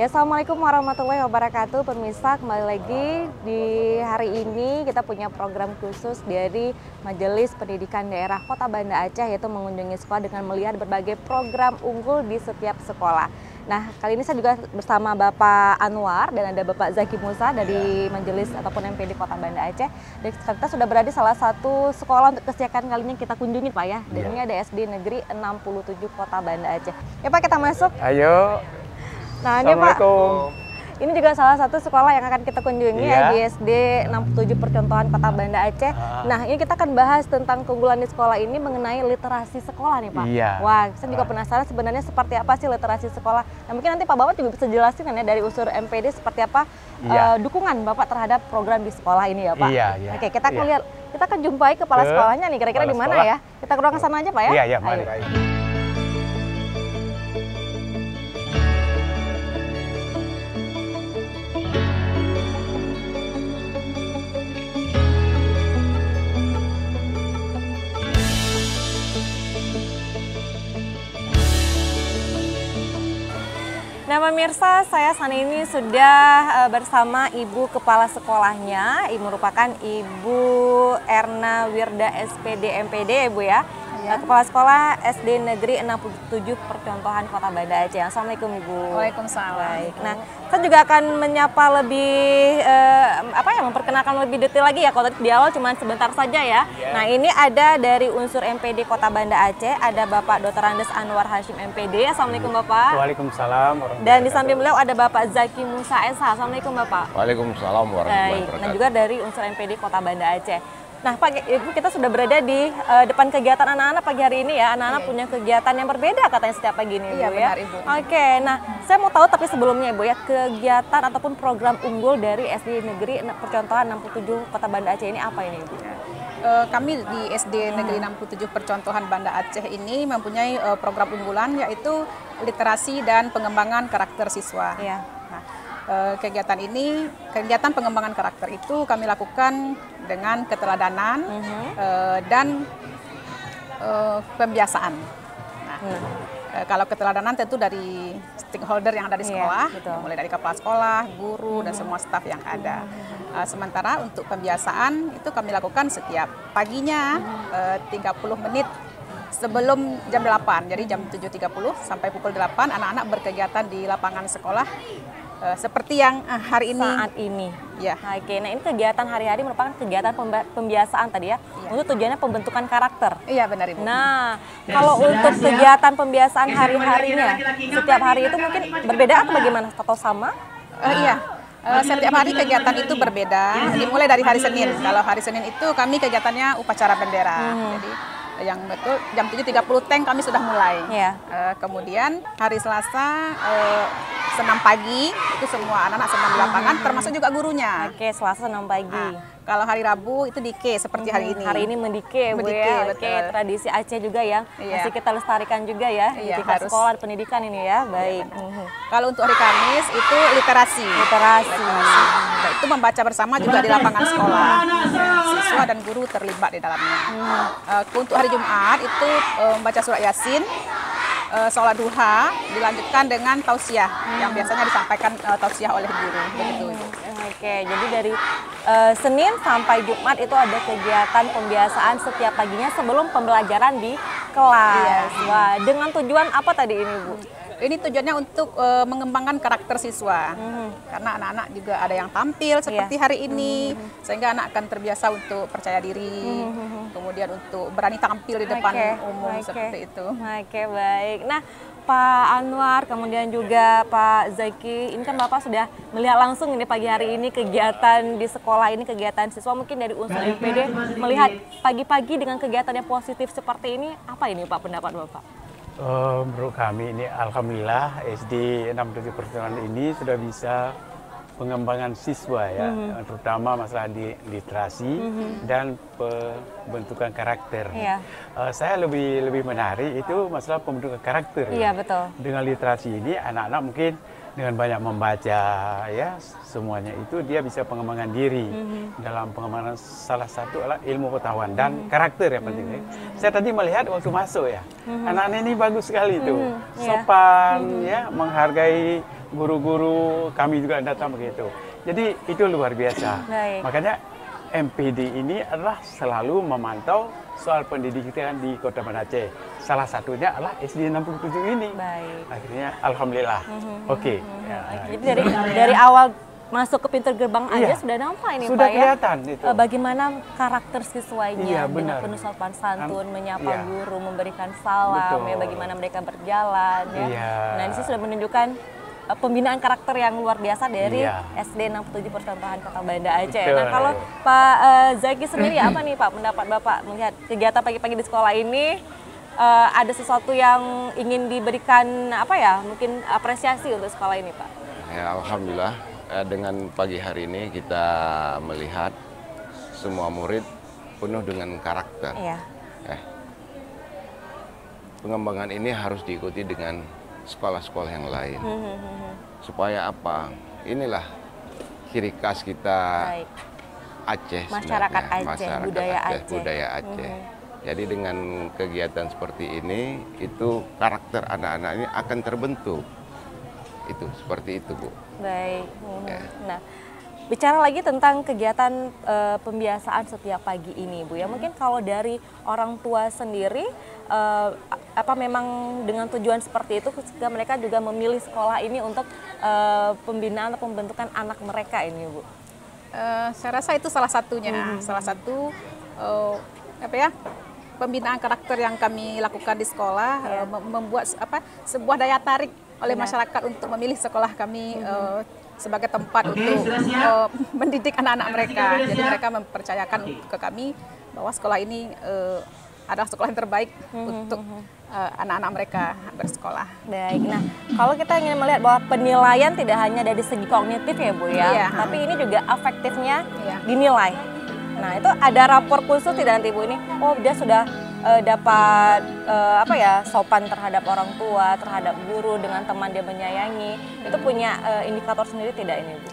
Ya, Assalamualaikum warahmatullahi wabarakatuh. Pemirsa, kembali lagi di hari ini kita punya program khusus dari Majelis Pendidikan Daerah Kota Banda Aceh, yaitu mengunjungi sekolah dengan melihat berbagai program unggul di setiap sekolah. Nah, kali ini saya juga bersama Bapak Anwar dan ada Bapak Zaki Musa dari Majelis ataupun MPD Kota Banda Aceh. Dan kita sudah berada di salah satu sekolah untuk kesekian kalinya kita kunjungi, Pak ya. Dan ini ada SD Negeri 67 Kota Banda Aceh. Ya Pak, kita masuk. Ayo. Nah, ini Pak, ini juga salah satu sekolah yang akan kita kunjungi ya, di SD 67 Percontohan Kota Banda Aceh. Nah, ini kita akan bahas tentang keunggulan di sekolah ini mengenai literasi sekolah nih Pak. Wah, saya juga penasaran sebenarnya seperti apa sih literasi sekolah. Nah, mungkin nanti Pak Bapak juga bisa jelasin kan ya dari unsur MPD seperti apa dukungan Bapak terhadap program di sekolah ini ya Pak. Oke, kita akan lihat, kita akan jumpai kepala sekolahnya nih, kira-kira di mana ya. Kita ke ruangan sana aja Pak ya. Iya, mari. Nah pemirsa, saya saat ini sudah bersama Ibu Kepala Sekolahnya. Ibu merupakan Ibu Erna Wirda SPD MPD, Ibu ya. Kepala Sekolah SD Negeri 67 Percontohan Kota Banda Aceh. Assalamualaikum Ibu. Waalaikumsalam. Baik. Nah, saya juga akan menyapa lebih memperkenalkan lebih detail lagi ya. Kalau tadi di awal cuma sebentar saja ya. Nah, ini ada dari unsur MPD Kota Banda Aceh, ada Bapak Dr. Andes Anwar Hashim MPD. Assalamualaikum Bapak. Waalaikumsalam. Dan di samping beliau ada Bapak Zaki Musa SH. Assalamualaikum Bapak. Waalaikumsalam warahmatullahi wabarakatuh. Nah, juga dari unsur MPD Kota Banda Aceh. Nah Pak, Ibu, kita sudah berada di depan kegiatan anak-anak pagi hari ini ya. Anak-anak punya kegiatan yang berbeda katanya setiap pagi ini, Ibu ya. Benar, Ibu. Oke, nah saya mau tahu tapi sebelumnya Ibu ya, kegiatan ataupun program unggul dari SD Negeri Percontohan 67 Kota Banda Aceh ini apa ini Ibu? Kami di SD Negeri 67 Percontohan Banda Aceh ini mempunyai program unggulan yaitu literasi dan pengembangan karakter siswa. Nah, kegiatan pengembangan karakter itu kami lakukan dengan keteladanan dan pembiasaan. Nah, kalau keteladanan tentu dari stakeholder yang ada di sekolah, mulai dari kepala sekolah, guru, dan semua staf yang ada. Sementara untuk pembiasaan itu kami lakukan setiap paginya 30 menit sebelum jam 8, jadi jam 7.30 sampai pukul 8 anak-anak berkegiatan di lapangan sekolah seperti yang hari ini. Saat ini. Ya. Oke, nah ini kegiatan hari-hari merupakan kegiatan pembiasaan tadi ya. Untuk tujuannya pembentukan karakter. Iya benar Ibu. Nah, kalau untuk kegiatan pembiasaan hari-harinya, setiap hari itu mungkin berbeda atau bagaimana? Atau sama? Setiap hari kegiatan itu berbeda, dimulai dari hari Senin. Kalau hari Senin itu kami kegiatannya upacara bendera. Jadi yang betul jam 7.30 tank kami sudah mulai. Kemudian hari Selasa senam pagi, itu semua anak-anak senam di lapangan, termasuk juga gurunya. Oke, Selasa senam pagi. Kalau hari Rabu itu dike seperti hari ini. Hari ini mendike, Bu ya. Oke, tradisi Aceh juga ya. Masih kita lestarikan juga ya. Di sekolah pendidikan ini ya. Baik. Kalau untuk hari Kamis itu literasi. Nah, itu membaca bersama juga di lapangan sekolah. Siswa dan guru terlibat di dalamnya. Untuk hari Jumat itu membaca surat Yasin. Sholat duha dilanjutkan dengan tausiah yang biasanya disampaikan tausiah oleh guru. Begitu. Oke, jadi dari Senin sampai Jumat itu ada kegiatan pembiasaan setiap paginya sebelum pembelajaran di kelas. Wah, dengan tujuan apa tadi ini Bu? Ini tujuannya untuk mengembangkan karakter siswa, karena anak-anak juga ada yang tampil seperti hari ini, sehingga anak akan terbiasa untuk percaya diri, kemudian untuk berani tampil di depan umum seperti itu. Oke, baik. Nah, Pak Anwar, kemudian juga Pak Zaki, ini kan Bapak sudah melihat langsung ini pagi hari ini kegiatan di sekolah ini, kegiatan siswa mungkin dari unsur MPD, melihat pagi-pagi dengan kegiatan yang positif seperti ini, apa ini Pak pendapat Bapak? Menurut kami ini alhamdulillah SD 67 Percontohan ini sudah bisa pengembangan siswa ya, terutama masalah di literasi dan pembentukan karakter. Saya lebih menarik itu masalah pembentukan karakter. Betul. Dengan literasi ini anak-anak mungkin dengan banyak membaca ya semuanya itu dia bisa pengembangan diri dalam pengembangan salah satu adalah ilmu pengetahuan dan karakter yang penting. Saya tadi melihat waktu masuk ya anak-anak ini bagus sekali tuh sopan ya menghargai guru-guru kami juga datang begitu. Jadi itu luar biasa. Baik. Makanya MPD ini adalah selalu memantau soal pendidikan di Kota Banda Aceh. Salah satunya adalah SD 67 ini. Baik. Akhirnya alhamdulillah. Oke. Ya, Jadi dari awal masuk ke pintu gerbang Iya. aja sudah nampak ini sudah Pak ya. kelihatan itu. Bagaimana karakter siswanya Iya, dengan benar. penuh sopan santun, menyapa Iya. guru, memberikan salam, Betul. ya bagaimana mereka berjalan ya. Iya. Nah, ini sudah menunjukkan pembinaan karakter yang luar biasa dari Iya. SD 67 Percontohan Kota Banda Aceh. Betul. Nah, kalau Pak Zaki sendiri apa nih Pak pendapat Bapak melihat kegiatan pagi-pagi di sekolah ini? Ada sesuatu yang ingin diberikan apa ya? Mungkin apresiasi untuk sekolah ini, Pak? Ya, alhamdulillah dengan pagi hari ini kita melihat semua murid penuh dengan karakter. Iya. Pengembangan ini harus diikuti dengan sekolah-sekolah yang lain. Supaya apa? Inilah ciri khas kita Baik. Aceh, Masyarakat sebenarnya. Aceh, budaya Aceh. Budaya Aceh. Jadi dengan kegiatan seperti ini, itu karakter anak-anak ini akan terbentuk. Itu seperti itu, Bu. Baik. Ya. Nah, bicara lagi tentang kegiatan pembiasaan setiap pagi ini, Bu ya. Mungkin kalau dari orang tua sendiri, apa memang dengan tujuan seperti itu, sehingga mereka juga memilih sekolah ini untuk pembinaan atau pembentukan anak mereka ini, Bu? Saya rasa itu salah satunya, salah satu pembinaan karakter yang kami lakukan di sekolah, membuat sebuah daya tarik oleh masyarakat untuk memilih sekolah kami sebagai tempat untuk mendidik anak-anak mereka. Jadi mereka mempercayakan ke kami bahwa sekolah ini adalah sekolah yang terbaik untuk anak-anak mereka bersekolah. Baik, nah kalau kita ingin melihat bahwa penilaian tidak hanya dari segi kognitif ya Bu ya, Iya. tapi ini juga afektifnya Iya. dinilai. Nah itu ada rapor khusus tidak nanti Bu ini? Oh dia sudah dapat sopan terhadap orang tua, terhadap guru, dengan teman dia menyayangi. Itu punya indikator sendiri tidak ini Bu?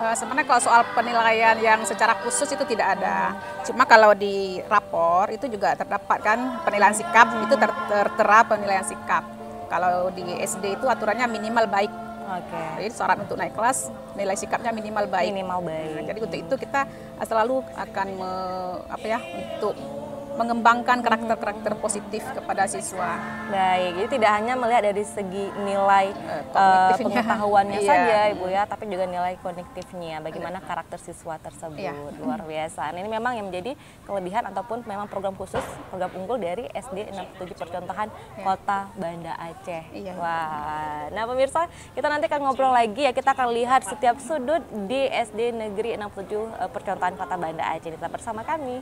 Sebenarnya kalau soal penilaian yang secara khusus itu tidak ada. Cuma kalau di rapor itu juga terdapat kan penilaian sikap, itu tertera penilaian sikap. Kalau di SD itu aturannya minimal baik. Oke. Jadi syarat untuk naik kelas nilai sikapnya minimal baik. Minimal baik. Nah, jadi untuk itu kita selalu akan untuk mengembangkan karakter-karakter positif kepada siswa. Baik, jadi tidak hanya melihat dari segi nilai kognitifnya. pengetahuannya Iya. saja Ibu ya, tapi juga nilai kognitifnya, bagaimana karakter siswa tersebut. Iya. Luar biasa. Nah, ini memang yang menjadi kelebihan ataupun memang program khusus, program unggul dari SD 67 Percontohan Kota Banda Aceh. Iya. Wah, nah pemirsa, kita nanti akan ngobrol lagi ya, kita akan lihat setiap sudut di SD Negeri 67 Percontohan Kota Banda Aceh. Tetap bersama kami.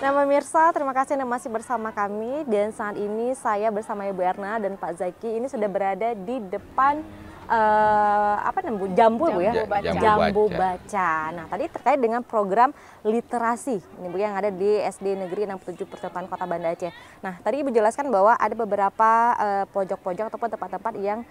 Nah pemirsa, terima kasih Anda masih bersama kami, dan saat ini saya bersama Ibu Erna dan Pak Zaki ini sudah berada di depan Jambu Bu ya? Jambu Baca. Nah tadi terkait dengan program literasi ini Bu yang ada di SD Negeri 67 Percontohan Kota Banda Aceh. Nah tadi Ibu jelaskan bahwa ada beberapa pojok-pojok ataupun tempat-tempat yang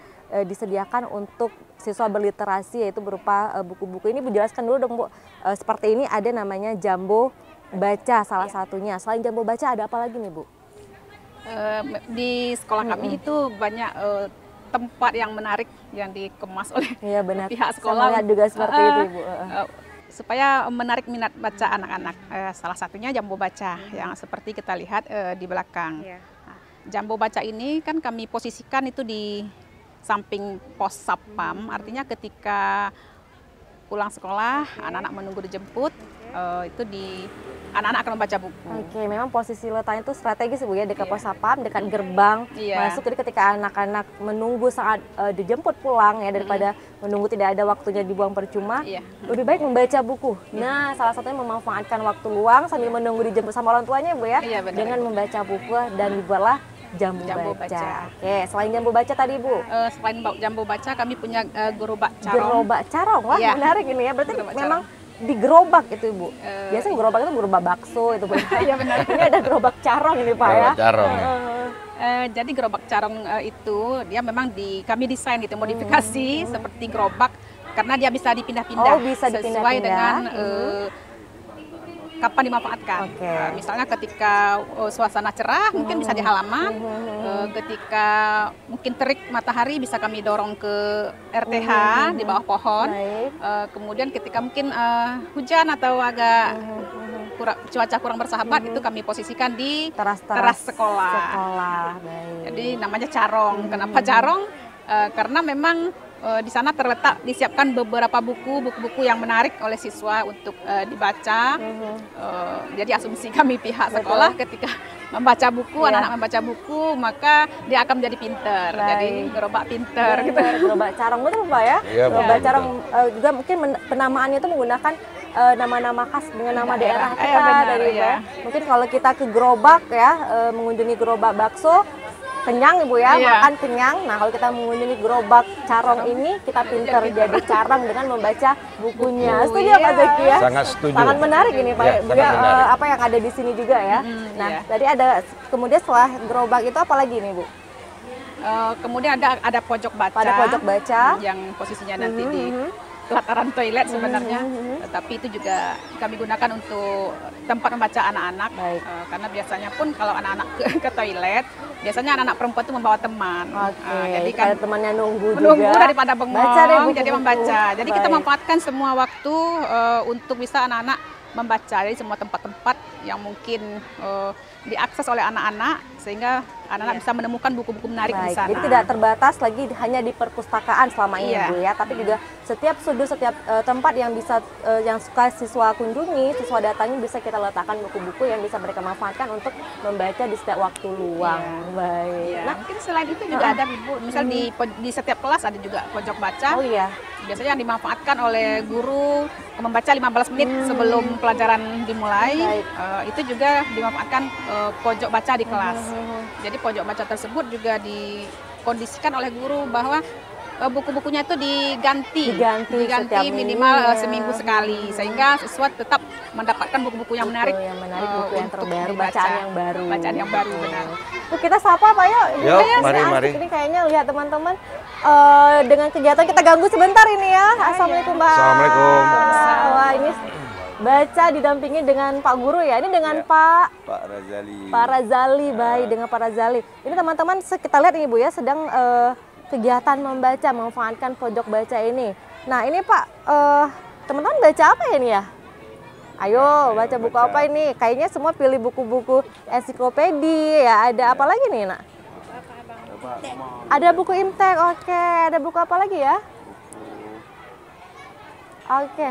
disediakan untuk siswa berliterasi, yaitu berupa buku-buku. Ini Bu jelaskan dulu dong Bu, seperti ini ada namanya Jambu Baca salah satunya. Selain Jambu Baca ada apa lagi nih Bu? Di sekolah kami itu banyak tempat yang menarik yang dikemas oleh benar. pihak Saya sekolah. melihat juga seperti itu Ibu. Supaya menarik minat baca anak-anak. Salah satunya Jambu Baca yang seperti kita lihat di belakang. Nah, Jambu Baca ini kan kami posisikan itu di samping pos Satpam. Artinya ketika pulang sekolah, anak-anak menunggu dijemput, itu anak-anak akan membaca buku. Oke, memang posisi letaknya itu strategis Bu ya, dekat pos Satpam, dekat gerbang masuk. Jadi ketika anak-anak menunggu saat dijemput pulang ya, daripada menunggu tidak ada waktunya dibuang percuma, lebih baik membaca buku. Nah, salah satunya memanfaatkan waktu luang sambil menunggu dijemput sama orang tuanya Bu ya, dengan membaca buku, dan dibuatlah Jambu Baca. Oke, selain Jambu Baca tadi Bu? Selain Jambu Baca, kami punya gerobak carong. Gerobak carong, wah menarik ini ya. Berarti memang digerobak itu Ibu. Biasanya gerobak itu gerobak bakso itu Bu. Iya benar. Ini ada gerobak carong ini Pak ya. Gerobak carong. Jadi gerobak carong itu dia memang kami desain gitu, modifikasi seperti gerobak karena dia bisa dipindah-pindah. Oh, bisa sesuai dipindah-pindah. dengan kapan dimanfaatkan. Misalnya ketika suasana cerah mungkin bisa di halaman, ketika mungkin terik matahari bisa kami dorong ke RTH di bawah pohon. Kemudian ketika mungkin hujan atau agak cuaca kurang bersahabat, itu kami posisikan di teras sekolah. Jadi namanya carong. Kenapa carong? Karena memang di sana disiapkan beberapa buku-buku yang menarik oleh siswa untuk dibaca. Jadi asumsi kami pihak sekolah ketika membaca buku, anak-anak membaca buku, maka dia akan menjadi pinter. Jadi gerobak pinter gitu. Gerobak carong, betul Pak ya? Gerobak carong juga mungkin penamaannya itu menggunakan nama-nama khas dengan nama daerah kita mungkin kalau kita ke gerobak ya, mengunjungi gerobak bakso kenyang Ibu ya, makan kenyang. Nah kalau kita mengunjungi gerobak carong ini kita pinter jadi carong dengan membaca bukunya. Setuju Pak Zaki ya? Sangat setuju. Sangat menarik ini Pak Bu ya, apa yang ada di sini juga ya. Nah tadi ada, kemudian setelah gerobak itu apa lagi nih Bu? Kemudian ada pojok baca. Pada pojok baca yang posisinya nanti di pelataran toilet sebenarnya, tapi itu juga kami gunakan untuk tempat membaca anak-anak. Karena biasanya pun kalau anak-anak ke toilet, biasanya anak-anak perempuan itu membawa teman. Jadi kan temannya nunggu daripada bengong, jadi membaca. Jadi kita memanfaatkan semua waktu untuk bisa anak-anak membaca. Jadi semua tempat-tempat yang mungkin diakses oleh anak-anak, sehingga anak-anak bisa menemukan buku-buku menarik di sana. Jadi tidak terbatas lagi hanya di perpustakaan selama ini Bu ya, tapi juga setiap sudut, setiap tempat yang bisa yang suka siswa kunjungi, siswa datangi, bisa kita letakkan buku-buku yang bisa mereka manfaatkan untuk membaca di setiap waktu luang. Nah, mungkin selain itu juga ada Ibu, misal di setiap kelas ada juga pojok baca. Biasanya yang dimanfaatkan oleh guru membaca 15 menit sebelum pelajaran dimulai. Itu juga dimanfaatkan pojok baca di kelas. Jadi pojok baca tersebut juga dikondisikan oleh guru bahwa buku-bukunya itu diganti minimal seminggu sekali, sehingga siswa tetap mendapatkan buku-buku yang menarik, buku yang terbaru, bacaan yang baru. Benar. Kita sapa Pak yuk. Mari. Ini kayaknya lihat teman-teman dengan kegiatan kita ganggu sebentar ini ya. Assalamualaikum Mbak. Assalamualaikum. Wah ini baca didampingi dengan Pak Guru ya. Ini dengan Pak Razali. Pak Razali, baik dengan Pak Razali. Ini teman-teman kita lihat ini Bu ya, sedang kegiatan membaca, memanfaatkan pojok baca ini. Nah ini Pak, teman-teman baca apa ya ini ya? Ayo baca buku apa ini? Kayaknya semua pilih buku-buku ensiklopedi ya. Ada apa lagi nih Nak? Ada buku Imtek, oke. Ada buku apa lagi ya? Oke.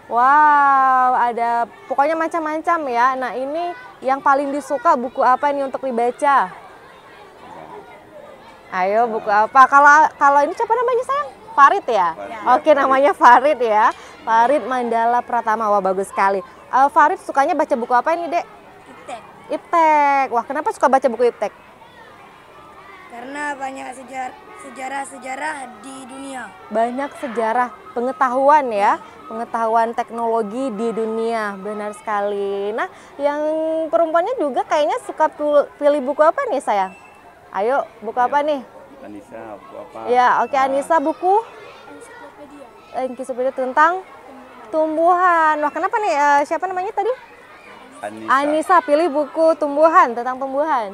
Wow, ada pokoknya macam-macam ya. Nah ini yang paling disuka buku apa nih untuk dibaca? Ayo buku apa? Kalau ini siapa namanya sayang? Farid ya? Oke namanya Farid ya. Farid Mandala Pratama, wah bagus sekali. Farid sukanya baca buku apa ini Dek? Iptek. Wah kenapa suka baca buku Iptek? Karena banyak sejarah-sejarah di dunia. Banyak sejarah, pengetahuan ya, pengetahuan teknologi di dunia, benar sekali. Nah yang perempuannya juga kayaknya suka pilih buku apa nih sayang? Ayo, buku apa nih? Anissa, buku apa? Ya, oke Anissa buku? Ensiklopedia tentang tumbuhan. Wah, kenapa nih? Siapa namanya tadi? Anissa pilih buku tumbuhan, tentang tumbuhan.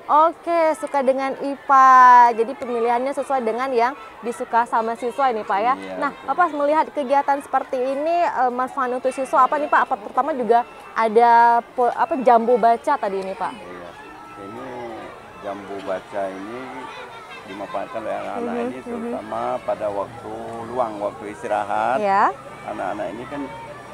Oke, suka dengan IPA. Jadi pemilihannya sesuai dengan yang disuka sama siswa ini Pak ya. Nah, Bapak melihat kegiatan seperti ini manfaat untuk siswa apa nih Pak? Apa pertama juga ada jambu baca tadi ini Pak? Ini jambu baca ini dimanfaatkan oleh anak-anak ini terutama pada waktu luang, waktu istirahat. Anak-anak ini kan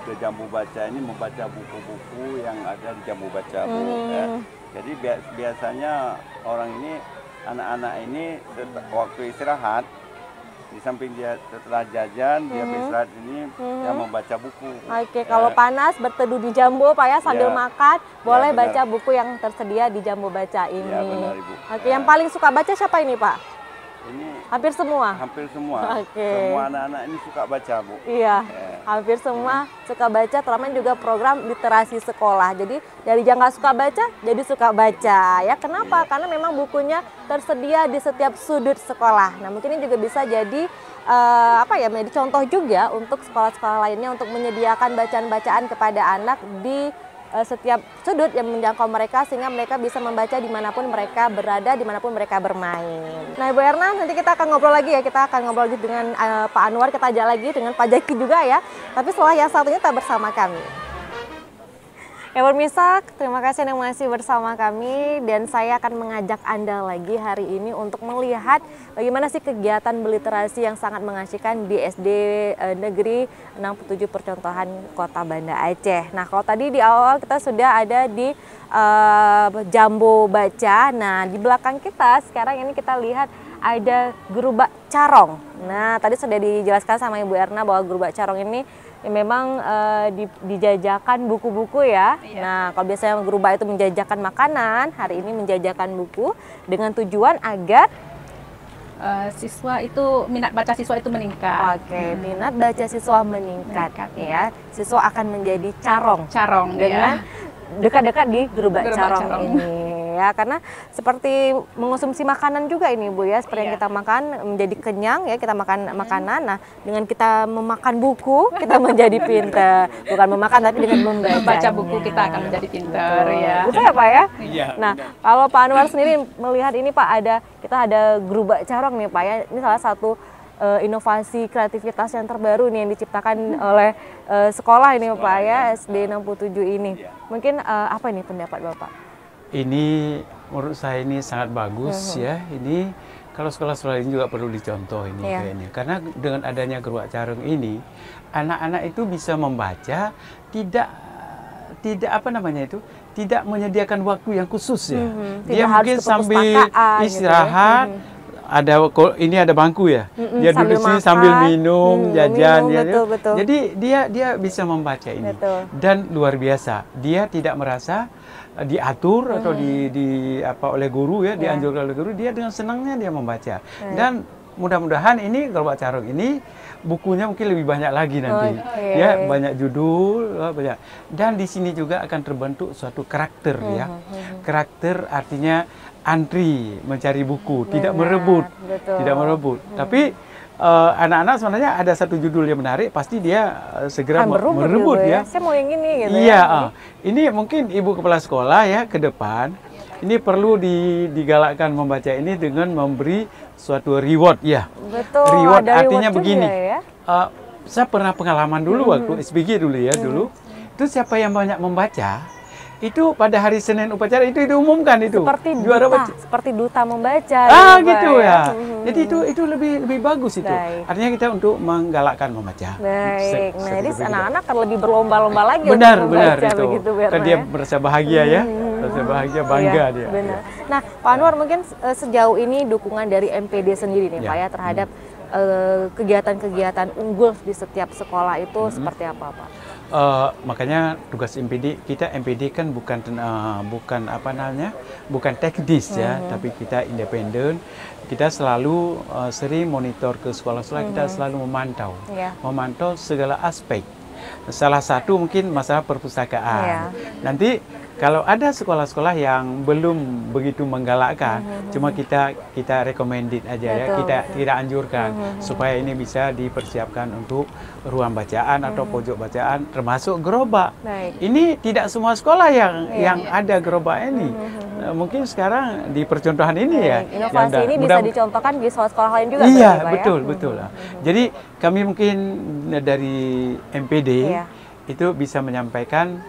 ke jambu baca ini membaca buku-buku yang ada di jambu baca ya. Jadi biasanya orang ini, anak-anak ini waktu istirahat, di samping dia setelah jajan, dia beristirahat ini dia membaca buku. Oke, kalau panas berteduh di jambu Pak ya sambil makan, boleh baca buku yang tersedia di jambu baca ini. Iya benar Ibu. Oke, yang paling suka baca siapa ini Pak? Ini hampir semua. Hampir semua. Okay. Semua anak-anak ini suka baca, Bu. Iya. Hampir semua suka baca, terutama juga program literasi sekolah. Jadi dari yang nggak suka baca jadi suka baca. Ya kenapa? Karena memang bukunya tersedia di setiap sudut sekolah. Nah mungkin ini juga bisa jadi menjadi contoh juga untuk sekolah-sekolah lainnya untuk menyediakan bacaan-bacaan kepada anak di setiap sudut yang menjangkau mereka, sehingga mereka bisa membaca dimanapun mereka berada, dimanapun mereka bermain. Nah Ibu Erna, nanti kita akan ngobrol lagi ya, kita akan ngobrol lagi dengan Pak Anwar, kita ajak lagi dengan Pak Jaki juga ya, tapi setelah yang satunya tetap bersama kami. Ya pemirsa, terima kasih yang masih bersama kami, dan saya akan mengajak Anda lagi hari ini untuk melihat bagaimana sih kegiatan berliterasi yang sangat mengasyikan di SD Negeri 67 Percontohan Kota Banda Aceh. Nah kalau tadi di awal kita sudah ada di Jambu Baca, nah di belakang kita sekarang ini kita lihat ada gerobak carong. Nah tadi sudah dijelaskan sama Ibu Erna bahwa gerobak carong ini memang dijajakan buku-buku ya. Iya. Nah, kalau biasanya gerobak itu menjajakan makanan, hari ini menjajakan buku dengan tujuan agar minat baca siswa itu meningkat. Oke, minat baca siswa meningkat ya. Siswa akan menjadi carong dengan dekat-dekat di gerobak carong ini. Ya, karena seperti mengonsumsi makanan juga ini Bu ya, seperti yang kita makan menjadi kenyang ya, kita makan makanan. Nah, dengan kita memakan buku kita menjadi pintar. Bukan memakan tapi dengan membaca buku kita akan menjadi pintar ya. Betul ya Pak ya? Iya. Nah, kalau Pak Anwar sendiri melihat ini Pak, kita ada gerobak carong nih Pak ya. Ini salah satu inovasi kreativitas yang terbaru nih yang diciptakan oleh sekolah ini Pak ya, SD 67 ini. Mungkin apa ini pendapat Bapak? Ini menurut saya ini sangat bagus ya. Ini kalau sekolah-sekolah ini juga perlu dicontoh ini kayaknya. Karena dengan adanya gerobak carong ini, anak-anak itu bisa membaca tidak menyediakan waktu yang khusus ya. Dia mungkin sambil istirahat gitu ya. Ini ada bangku ya. Dia duduk sini sambil minum, jajan ya. Betul. Jadi dia bisa membaca ini. Betul. Dan luar biasa, dia tidak merasa diatur atau oleh guru ya, dianjurkan oleh guru, dia dengan senangnya dia membaca. Dan mudah-mudahan ini gerobak carong ini bukunya mungkin lebih banyak lagi nanti. Ya, banyak judul, banyak. Dan di sini juga akan terbentuk suatu karakter ya. Karakter artinya antri mencari buku, tidak merebut. Tidak merebut. Tapi anak-anak sebenarnya ada satu judul yang menarik, pasti dia segera merebut ya. Saya mau yang ini gitu ya. Ini mungkin Ibu Kepala Sekolah ya ke depan, ini perlu digalakkan membaca ini dengan memberi suatu reward ya. Betul. Reward artinya begini. Ya? Saya pernah pengalaman dulu waktu SPG dulu ya dulu. Itu siapa yang banyak membaca, itu pada hari Senin upacara itu diumumkan itu seperti juara duta, baca. Seperti duta membaca gitu ya. Jadi itu lebih bagus itu. Baik. Artinya kita untuk menggalakkan membaca. Baik. Nah, jadi anak-anak akan lebih berlomba-lomba lagi benar membaca, itu. Begitu, kan dia merasa bahagia ya. Merasa bahagia, bangga dia. Benar. Nah, Pak Anwar, mungkin sejauh ini dukungan dari MPD sendiri nih Pak ya terhadap kegiatan-kegiatan unggul di setiap sekolah itu seperti apa Pak? Makanya tugas MPD kan bukan teknis ya, tapi kita independen. Kita selalu sering monitor ke sekolah-sekolah, kita selalu memantau segala aspek. Salah satu mungkin masalah perpustakaan. Nanti kalau ada sekolah-sekolah yang belum begitu menggalakkan, cuma kita recommended aja ya, kita anjurkan supaya ini bisa dipersiapkan untuk ruang bacaan atau pojok bacaan, termasuk gerobak. Ini tidak semua sekolah yang ada gerobak ini. Mungkin sekarang di percontohan ini ya. Inovasi ini bisa dicontohkan di sekolah-sekolah lain juga. Iya, betul. Jadi kami mungkin dari MPD itu bisa menyampaikan,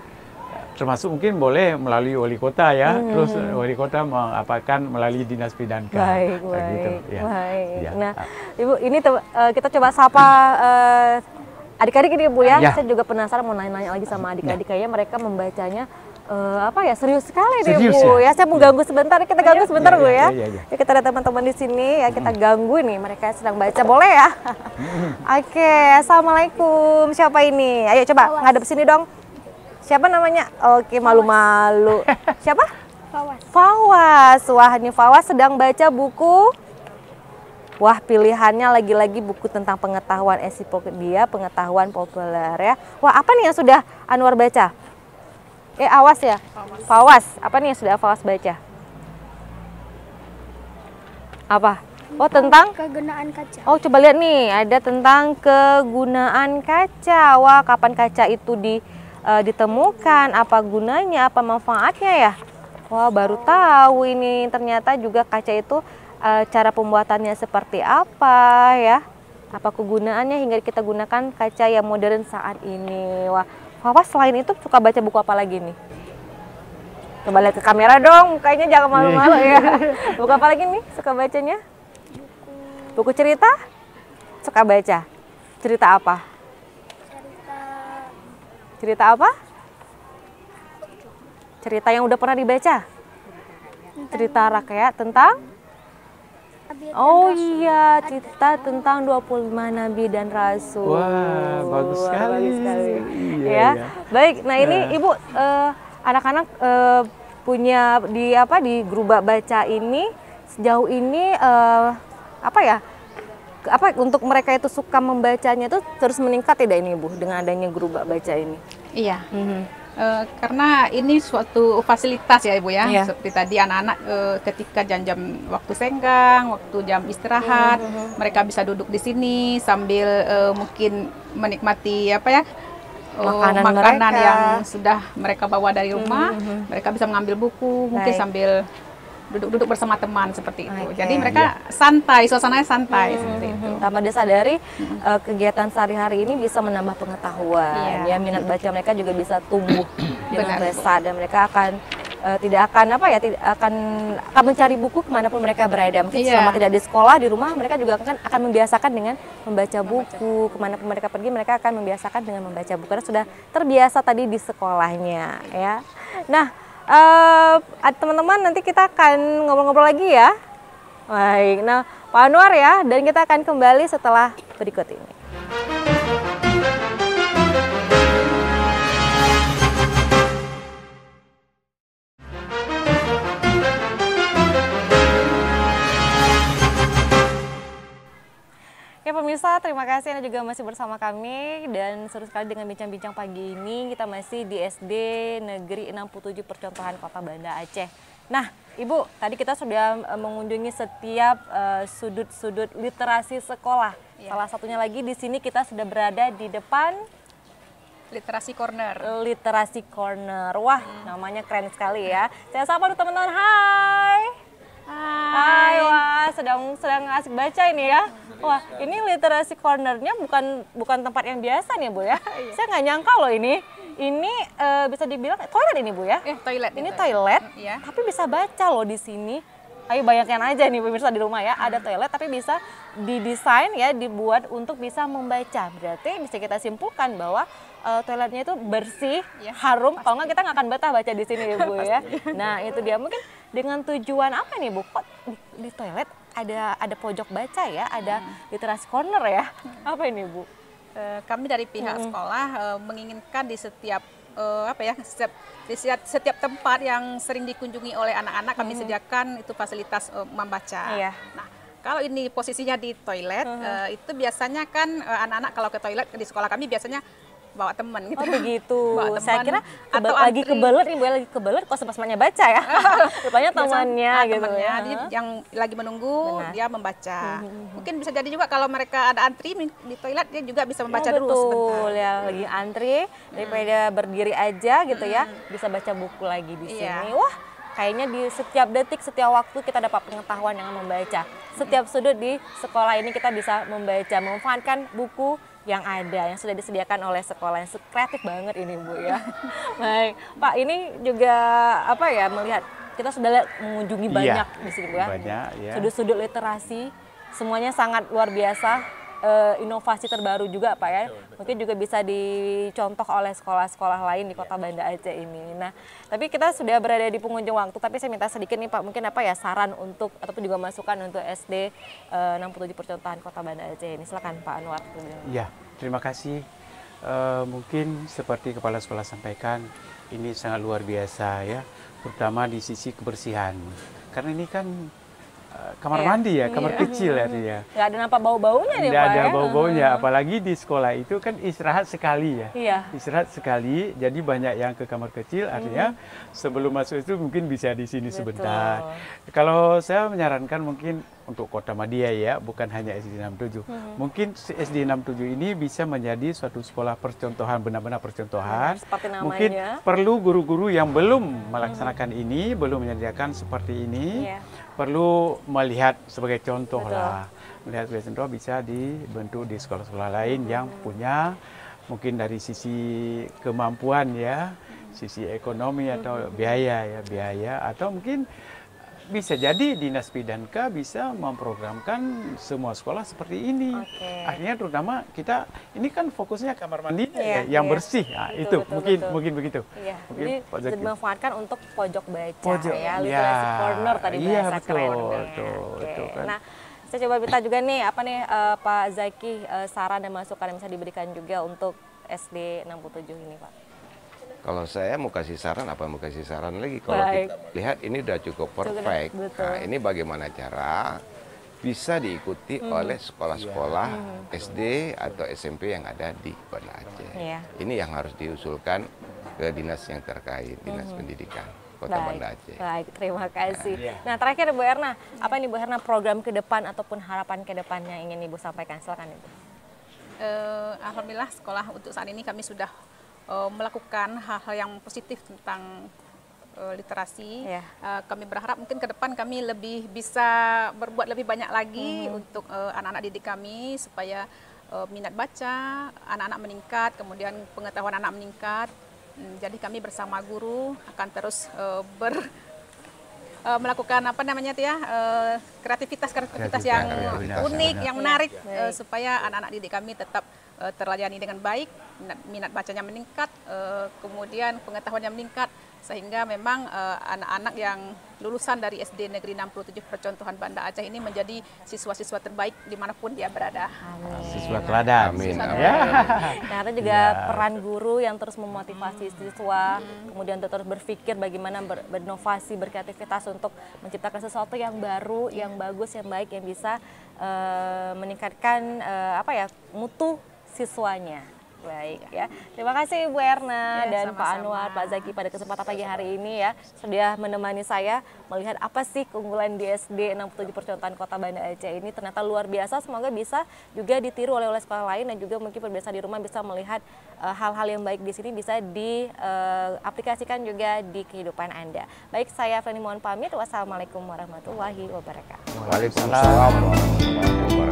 termasuk mungkin boleh melalui wali kota ya, terus wali kota mengapakan melalui dinas Pidanka. Baik. Gitu, ya. Ya. Nah, Ibu, ini kita coba sapa adik-adik ini Bu ya. Saya juga penasaran mau nanya-nanya lagi sama adik-adik, kayaknya mereka membacanya serius sekali deh Bu ya. Saya mau ganggu sebentar, kita ganggu sebentar Bu ya. Ya, kita ada teman-teman di sini ya, kita ganggu nih, mereka sedang baca, boleh ya? Oke, Assalamualaikum. Siapa ini? Ayo coba ngadep sini dong. Siapa namanya? Oke, malu-malu. Siapa? Fawas. Fawas. Wah, ini Fawas sedang baca buku Wah, pilihannya lagi-lagi buku tentang pengetahuan ensiklopedia, pengetahuan populer ya. Wah, apa nih yang sudah Anwar baca? Awas ya. Fawas. Apa nih yang sudah Fawas baca? Apa? Oh, tentang kegunaan kaca. Oh, coba lihat nih, ada tentang kegunaan kaca. Wah, kapan kaca itu ditemukan, apa gunanya, apa manfaatnya ya? Wah, baru tahu ini. Ternyata juga kaca itu cara pembuatannya seperti apa ya? Apa kegunaannya hingga kita gunakan kaca yang modern saat ini. Wah, Papa selain itu suka baca buku apa lagi nih? Coba lihat ke kamera dong, mukanya jangan malu-malu ya. Buku apa lagi nih suka bacanya? Buku cerita? Suka baca? Cerita apa? Cerita apa? Cerita yang udah pernah dibaca? Cerita rakyat tentang? Oh iya, cerita tentang 25 Nabi dan Rasul. Wah, bagus sekali. Bagus sekali. Iya, Ya. iya. Baik, nah ini Ibu anak-anak punya di grup baca ini sejauh ini untuk mereka itu suka membacanya itu terus meningkat tidak ini Bu dengan adanya grup baca ini? Iya. Karena ini suatu fasilitas ya Ibu ya. Iya. Seperti tadi anak-anak ketika jam-jam waktu senggang, waktu jam istirahat, mereka bisa duduk di sini sambil mungkin menikmati makanan yang sudah mereka bawa dari rumah. Mereka bisa mengambil buku, mungkin sambil duduk-duduk bersama teman seperti itu. Jadi mereka santai, suasananya santai seperti itu. Tanpa disadari kegiatan sehari-hari ini bisa menambah pengetahuan. Ya, minat baca mereka juga bisa tumbuh dengan pesat dan mereka akan akan mencari buku kemanapun mereka berada. Mungkin selama tidak di sekolah, di rumah mereka juga akan membiasakan dengan membaca buku. Kemanapun mereka pergi, mereka akan membiasakan dengan membaca buku karena sudah terbiasa tadi di sekolahnya. Ya, nah. Teman-teman, nanti kita akan ngobrol-ngobrol lagi ya. Baik, nah Pak Anwar ya, dan kita akan kembali setelah berikut ini. Ya pemirsa, terima kasih Anda juga masih bersama kami dan seru sekali dengan bincang-bincang pagi ini. Kita masih di SD Negeri 67 Percontohan Kota Banda Aceh. Nah, Ibu, tadi kita sudah mengunjungi setiap sudut-sudut literasi sekolah. Salah satunya lagi di sini kita sudah berada di depan Literasi Corner. Literasi Corner. Wah, namanya keren sekali ya. Saya sapa dulu teman-teman. Hai. Hai, wah sedang asik baca ini ya. Wah, ini literasi cornernya bukan tempat yang biasa nih Bu ya. Saya nggak nyangka loh ini. Ini bisa dibilang toilet ini Bu ya. Toilet. Ini toilet, Iya. tapi bisa baca loh di sini. Ayo bayangkan aja nih pemirsa di rumah ya, ada toilet tapi bisa didesain ya, dibuat untuk bisa membaca. Berarti bisa kita simpulkan bahwa toiletnya itu bersih, harum. Kalau nggak kita nggak akan betah baca di sini ya Bu ya. Nah itu dia, mungkin dengan tujuan apa nih Bu? Kok di toilet ada pojok baca ya, ada literasi corner ya? Apa ini Bu? Kami dari pihak sekolah menginginkan di setiap setiap tempat yang sering dikunjungi oleh anak-anak kami sediakan itu fasilitas membaca. Nah, kalau ini posisinya di toilet, itu biasanya kan anak-anak kalau ke toilet di sekolah kami biasanya bawa teman gitu. Oh begitu. Bawa teman, Saya kira atau lagi kebelet nih, lagi kebelet kok sempat-sempatnya baca ya. Rupanya temannya gitu temannya, ya. yang lagi menunggu dia membaca. Mungkin bisa jadi juga kalau mereka ada antri di toilet dia juga bisa membaca dulu sebentar. Betul ya, lagi antri daripada berdiri aja gitu ya, bisa baca buku lagi di sini. Wah, kayaknya di setiap detik, setiap waktu kita dapat pengetahuan dengan membaca. Setiap sudut di sekolah ini kita bisa membaca, memanfaatkan buku yang ada, yang sudah disediakan oleh sekolah. Yang kreatif banget ini Bu ya. Baik, Pak, ini juga melihat kita sudah mengunjungi banyak di sini Bu ya. Banyak ya. Sudut-sudut literasi, semuanya sangat luar biasa. Inovasi terbaru juga Pak ya, mungkin juga bisa dicontoh oleh sekolah-sekolah lain di Kota Banda Aceh ini. Nah, tapi kita sudah berada di penghujung waktu, tapi saya minta sedikit nih Pak, mungkin saran untuk ataupun juga masukan untuk SD 67 Percontohan Kota Banda Aceh ini. Silakan Pak Anwar. Ya, terima kasih. Mungkin seperti Kepala Sekolah sampaikan, ini sangat luar biasa ya, terutama di sisi kebersihan. Karena ini kan kamar mandi ya, kamar kecil artinya. Nggak ada nampak bau-baunya nih Pak. Nggak ada bau-baunya, apalagi di sekolah itu kan istirahat sekali ya. Iya. Istirahat sekali, jadi banyak yang ke kamar kecil, artinya sebelum masuk itu mungkin bisa di sini sebentar. Kalau saya menyarankan mungkin untuk Kota Madia ya, bukan hanya SD 67. Mungkin SD 67 ini bisa menjadi suatu sekolah percontohan, benar-benar percontohan. Seperti namanya. Mungkin perlu guru-guru yang belum melaksanakan ini, belum menyediakan seperti ini, perlu melihat sebagai contoh lah. Melihat sebagai contoh bisa dibentuk di sekolah-sekolah lain yang punya mungkin dari sisi kemampuan ya, sisi ekonomi atau biaya atau mungkin bisa jadi Dinas Pidanka bisa memprogramkan semua sekolah seperti ini. Artinya terutama kita ini kan fokusnya kamar mandi yang bersih. Nah, itu mungkin begitu. Mungkin jadi dimanfaatkan untuk pojok baca ya, literasi corner tadi bahasa kerennya. Kan. Nah, saya coba minta juga nih Pak Zaki saran dan masukan yang bisa diberikan juga untuk SD 67 ini Pak. Kalau saya mau kasih saran, mau kasih saran lagi? Kalau kita lihat ini udah cukup perfect. Nah, ini bagaimana cara bisa diikuti oleh sekolah-sekolah SD atau SMP yang ada di Banda Aceh. Ini yang harus diusulkan ke dinas yang terkait, Dinas Pendidikan Kota Banda Aceh. Baik, terima kasih. Nah, terakhir Bu Herna, apa nih Bu Herna program ke depan ataupun harapan ke depan yang ingin Ibu sampaikan? Silakan Ibu. Alhamdulillah sekolah untuk saat ini kami sudah melakukan hal-hal yang positif tentang literasi. Kami berharap mungkin ke depan kami lebih bisa berbuat lebih banyak lagi untuk anak-anak didik kami supaya minat baca anak-anak meningkat, kemudian pengetahuan anak meningkat. Jadi kami bersama guru akan terus melakukan kreativitas yang unik, yang menarik supaya anak-anak didik kami tetap terlayani dengan baik, minat bacanya meningkat, kemudian pengetahuannya meningkat, sehingga memang anak-anak yang lulusan dari SD Negeri 67 Percontohan Banda Aceh ini menjadi siswa-siswa terbaik dimanapun dia berada. Siswa teladan. Amin. Nah, itu juga peran guru yang terus memotivasi siswa, kemudian terus berpikir bagaimana berinovasi, berkreativitas untuk menciptakan sesuatu yang baru, yang bagus, yang baik, yang bisa meningkatkan mutu siswanya. Baik ya. Terima kasih Ibu Herna dan Pak Anwar, Pak Zaki pada kesempatan pagi hari ini ya sudah menemani saya melihat apa sih keunggulan di SD 67 Percontohan Kota Banda Aceh ini. Ternyata luar biasa, semoga bisa juga ditiru oleh sekolah lain dan juga mungkin pemirsa di rumah bisa melihat hal-hal yang baik di sini bisa diaplikasikan juga di kehidupan Anda. Baik, saya Feni mohon pamit. Wassalamualaikum warahmatullahi wabarakatuh. Waalaikumsalam warahmatullahi wabarakatuh.